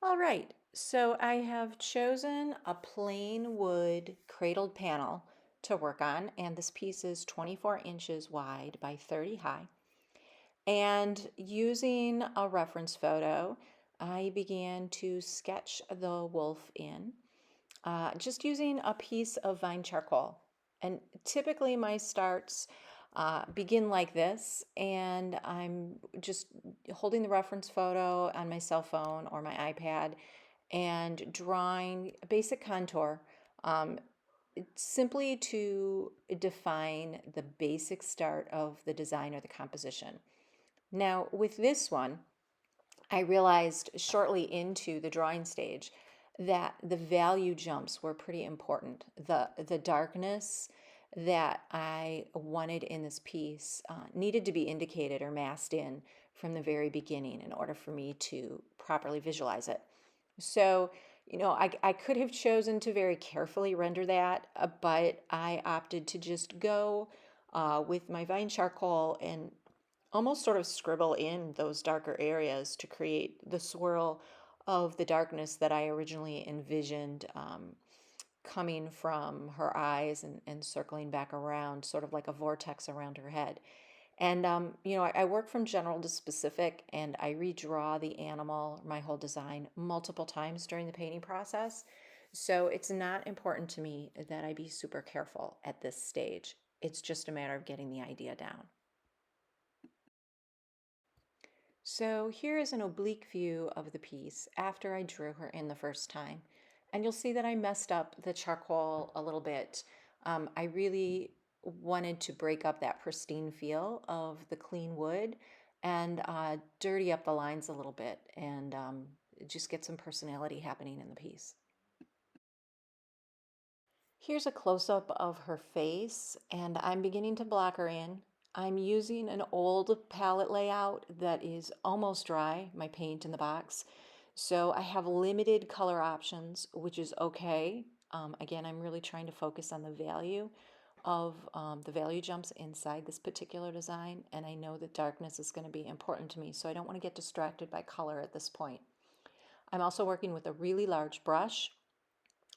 All right, so I have chosen a plain wood cradled panel to work on, and this piece is 24 inches wide by 30 high. And using a reference photo, I began to sketch the wolf in, just using a piece of vine charcoal. And typically my starts begin like this, and I'm just holding the reference photo on my cell phone or my iPad and drawing a basic contour, um, simply to define the basic start of the design or the composition. Now, with this one, I realized shortly into the drawing stage that the value jumps were pretty important. The darkness that I wanted in this piece needed to be indicated or masked in from the very beginning in order for me to properly visualize it. So, I could have chosen to very carefully render that, but I opted to just go with my vine charcoal and almost sort of scribble in those darker areas to create the swirl of the darkness that I originally envisioned, coming from her eyes and circling back around, sort of like a vortex around her head. And, I work from general to specific, and I redraw the animal, my whole design, multiple times during the painting process. So it's not important to me that I be super careful at this stage. It's just a matter of getting the idea down. So here is an oblique view of the piece after I drew her in the first time. And you'll see that I messed up the charcoal a little bit. I really wanted to break up that pristine feel of the clean wood and dirty up the lines a little bit and just get some personality happening in the piece. Here's a close-up of her face, and I'm beginning to block her in. I'm using an old palette layout that is almost dry, my paint in the box. So I have limited color options, which is okay. Again, I'm really trying to focus on the value of the value jumps inside this particular design, and I know that darkness is going to be important to me, so I don't want to get distracted by color at this point. I'm also working with a really large brush.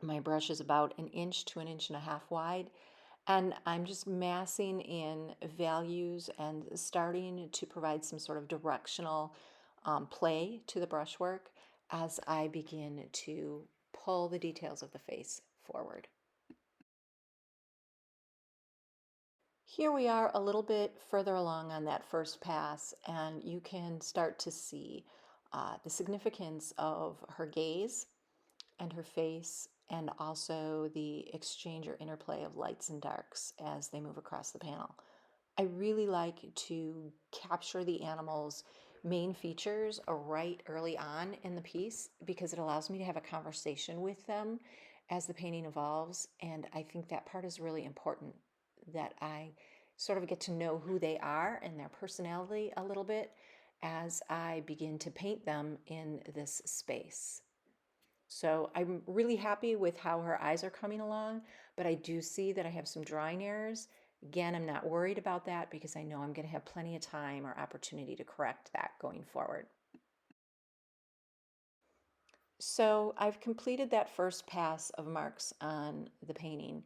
My brush is about an inch to an inch and a half wide, and I'm just massing in values and starting to provide some sort of directional play to the brushwork as I begin to pull the details of the face forward. Here we are a little bit further along on that first pass, and you can start to see the significance of her gaze and her face, and also the exchange or interplay of lights and darks as they move across the panel. I really like to capture the animal's main features right early on in the piece because it allows me to have a conversation with them as the painting evolves. And I think that part is really important, that I sort of get to know who they are and their personality a little bit as I begin to paint them in this space. So I'm really happy with how her eyes are coming along, but I do see that I have some drawing errors. Again, I'm not worried about that because I know I'm going to have plenty of time or opportunity to correct that going forward. So I've completed that first pass of marks on the painting,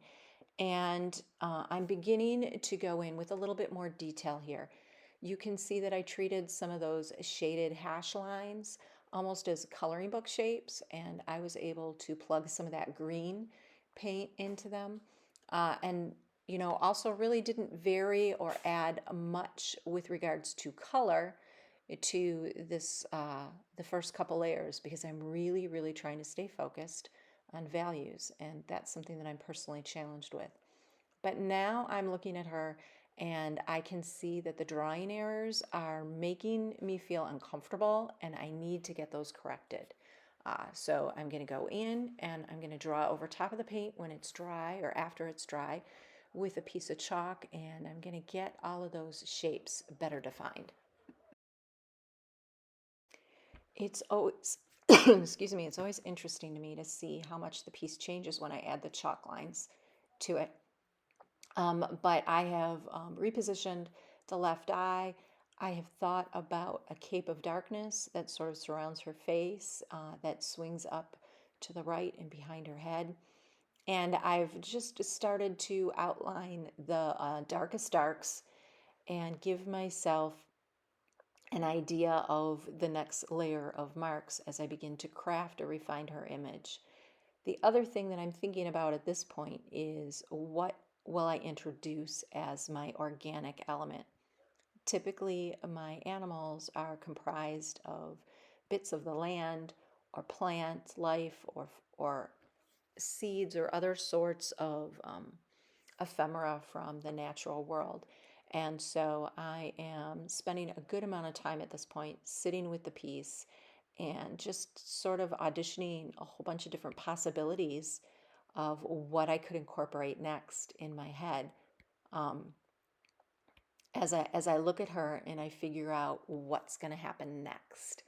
and I'm beginning to go in with a little bit more detail here. You can see that I treated some of those shaded hash lines almost as coloring book shapes, and I was able to plug some of that green paint into them. And also really didn't vary or add much with regards to color to this the first couple layers because I'm really, really trying to stay focused on values, and that's something that I'm personally challenged with. But now I'm looking at her and I can see that the drawing errors are making me feel uncomfortable and I need to get those corrected. So I'm going to go in and I'm going to draw over top of the paint when it's dry or after it's dry with a piece of chalk, and I'm going to get all of those shapes better defined. It's always, excuse me, it's always interesting to me to see how much the piece changes when I add the chalk lines to it. But I have repositioned the left eye. I have thought about a cape of darkness that sort of surrounds her face, that swings up to the right and behind her head. And I've just started to outline the darkest darks and give myself an idea of the next layer of marks as I begin to craft or refine her image. The other thing that I'm thinking about at this point is what will I introduce as my organic element? Typically, my animals are comprised of bits of the land or plant life or seeds or other sorts of ephemera from the natural world. And so I am spending a good amount of time at this point sitting with the piece and just sort of auditioning a whole bunch of different possibilities of what I could incorporate next in my head. Um, as I look at her and I figure out what's going to happen next.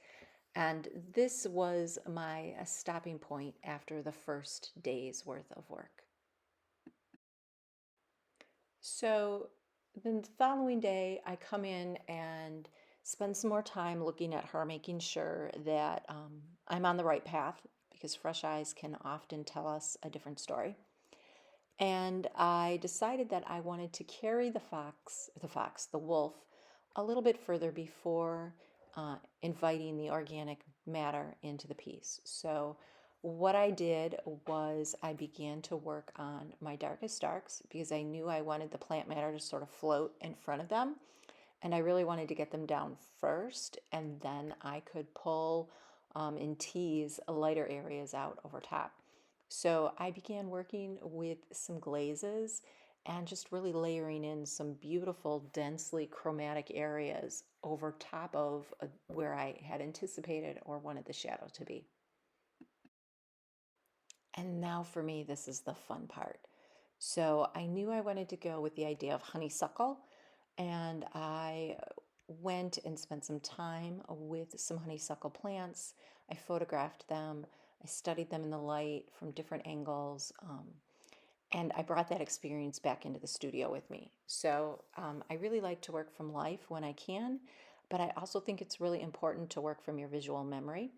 And this was my stopping point after the first day's worth of work. So then the following day, I come in and spend some more time looking at her, making sure that I'm on the right path because fresh eyes can often tell us a different story. And I decided that I wanted to carry the wolf, a little bit further before inviting the organic matter into the piece. So, what I did was I began to work on my darkest darks because I knew I wanted the plant matter to sort of float in front of them. And I really wanted to get them down first, and then I could pull and tease lighter areas out over top. So I began working with some glazes and just really layering in some beautiful, densely chromatic areas over top of where I had anticipated or wanted the shadow to be. And now for me, this is the fun part. So I knew I wanted to go with the idea of honeysuckle, and I went and spent some time with some honeysuckle plants. I photographed them, I studied them in the light from different angles, and I brought that experience back into the studio with me. So I really like to work from life when I can, but I also think it's really important to work from your visual memory.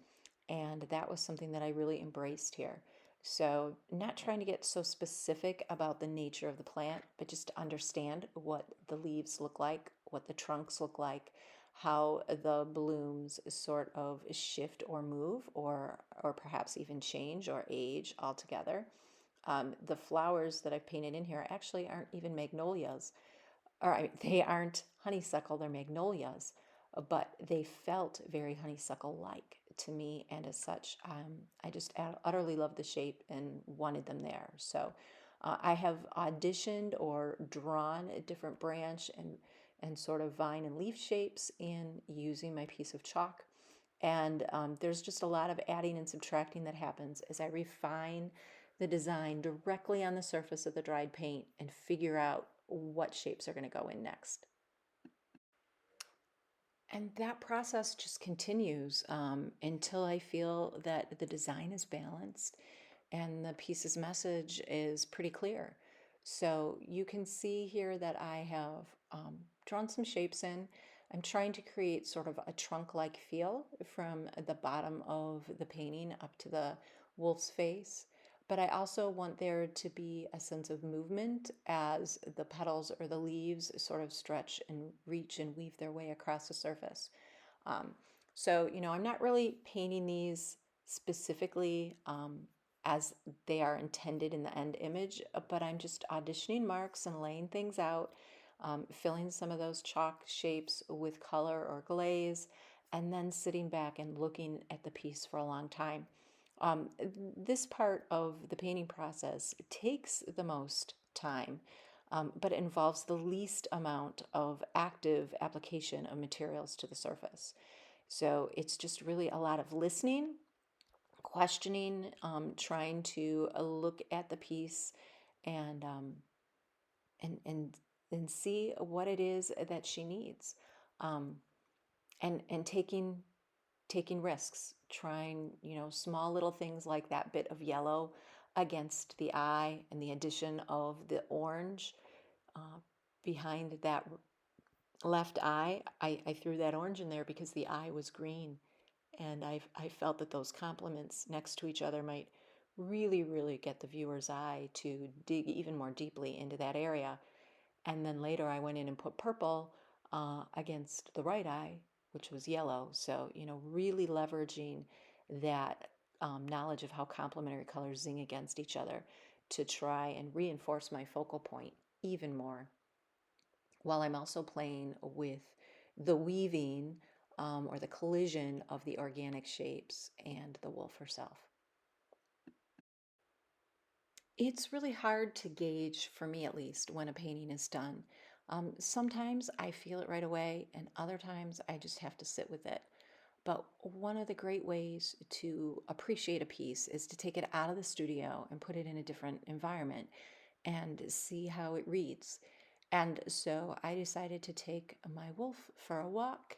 And that was something that I really embraced here. So, not trying to get so specific about the nature of the plant, but just to understand what the leaves look like, what the trunks look like, how the blooms sort of shift or move, or perhaps even change or age altogether. The flowers that I've painted in here actually aren't even magnolias, or they aren't honeysuckle, they're magnolias, but they felt very honeysuckle like to me. And as such, I just utterly loved the shape and wanted them there. So I have auditioned or drawn a different branch and sort of vine and leaf shapes in using my piece of chalk. And there's just a lot of adding and subtracting that happens as I refine the design directly on the surface of the dried paint and figure out what shapes are going to go in next. And that process just continues until I feel that the design is balanced and the piece's message is pretty clear. So you can see here that I have drawn some shapes in. I'm trying to create sort of a trunk-like feel from the bottom of the painting up to the wolf's face. But I also want there to be a sense of movement as the petals or the leaves sort of stretch and reach and weave their way across the surface. Um, I'm not really painting these specifically as they are intended in the end image, but I'm just auditioning marks and laying things out, filling some of those chalk shapes with color or glaze, and then sitting back and looking at the piece for a long time. Um, this part of the painting process takes the most time, but it involves the least amount of active application of materials to the surface. So it's just really a lot of listening, questioning, trying to look at the piece and and and and see what it is that she needs, um, and taking risks, trying, small little things like that bit of yellow against the eye and the addition of the orange uh, behind that left eye, I threw that orange in there because the eye was green. And I felt that those complements next to each other might really, really get the viewer's eye to dig even more deeply into that area. And then later I went in and put purple against the right eye, which was yellow. So, really leveraging that knowledge of how complementary colors zing against each other to try and reinforce my focal point even more, while I'm also playing with the weaving or the collision of the organic shapes and the wolf herself. It's really hard to gauge, for me at least, when a painting is done. Sometimes I feel it right away, and other times I just have to sit with it. But one of the great ways to appreciate a piece is to take it out of the studio and put it in a different environment and see how it reads. And so I decided to take my wolf for a walk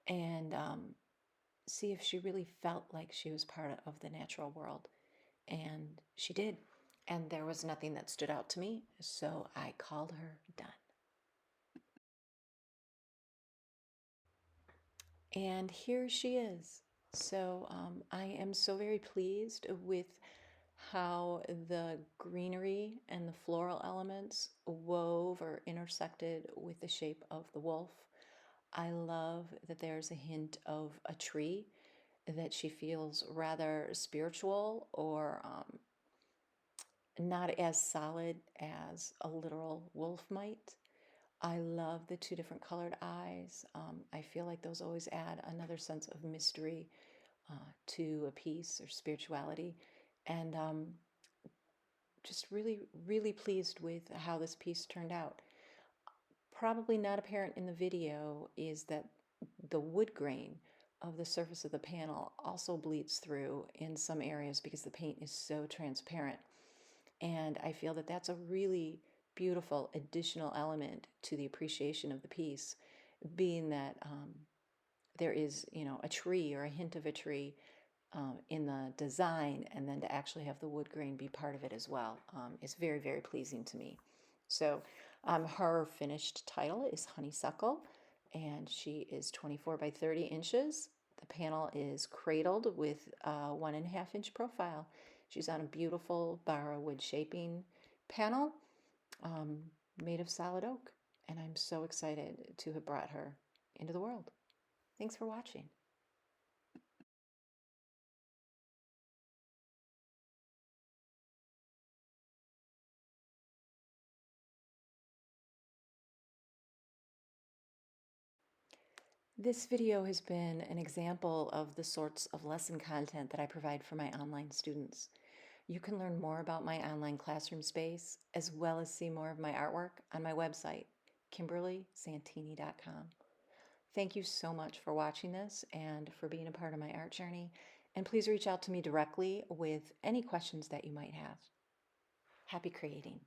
and see if she really felt like she was part of the natural world. And she did. And there was nothing that stood out to me, so I called her done. And here she is. So I am so very pleased with how the greenery and the floral elements wove or intersected with the shape of the wolf. I love that there's a hint of a tree, that she feels rather spiritual or not as solid as a literal wolf might. I love the two different colored eyes. I feel like those always add another sense of mystery to a piece or spirituality. And just really, really pleased with how this piece turned out. Probably not apparent in the video is that the wood grain of the surface of the panel also bleeds through in some areas because the paint is so transparent. And I feel that that's a really beautiful additional element to the appreciation of the piece, being that there is, a tree or a hint of a tree in the design, and then to actually have the wood grain be part of it as well is very, very pleasing to me. So her finished title is Honeysuckle, and she is 24 by 30 inches. The panel is cradled with a 1.5-inch profile. She's on a beautiful Barra wood shaping panel um, made of solid oak, and I'm so excited to have brought her into the world. Thanks for watching. This video has been an example of the sorts of lesson content that I provide for my online students. You can learn more about my online classroom space, as well as see more of my artwork on my website, KimberlySantini.com. Thank you so much for watching this and for being a part of my art journey. And please reach out to me directly with any questions that you might have. Happy creating.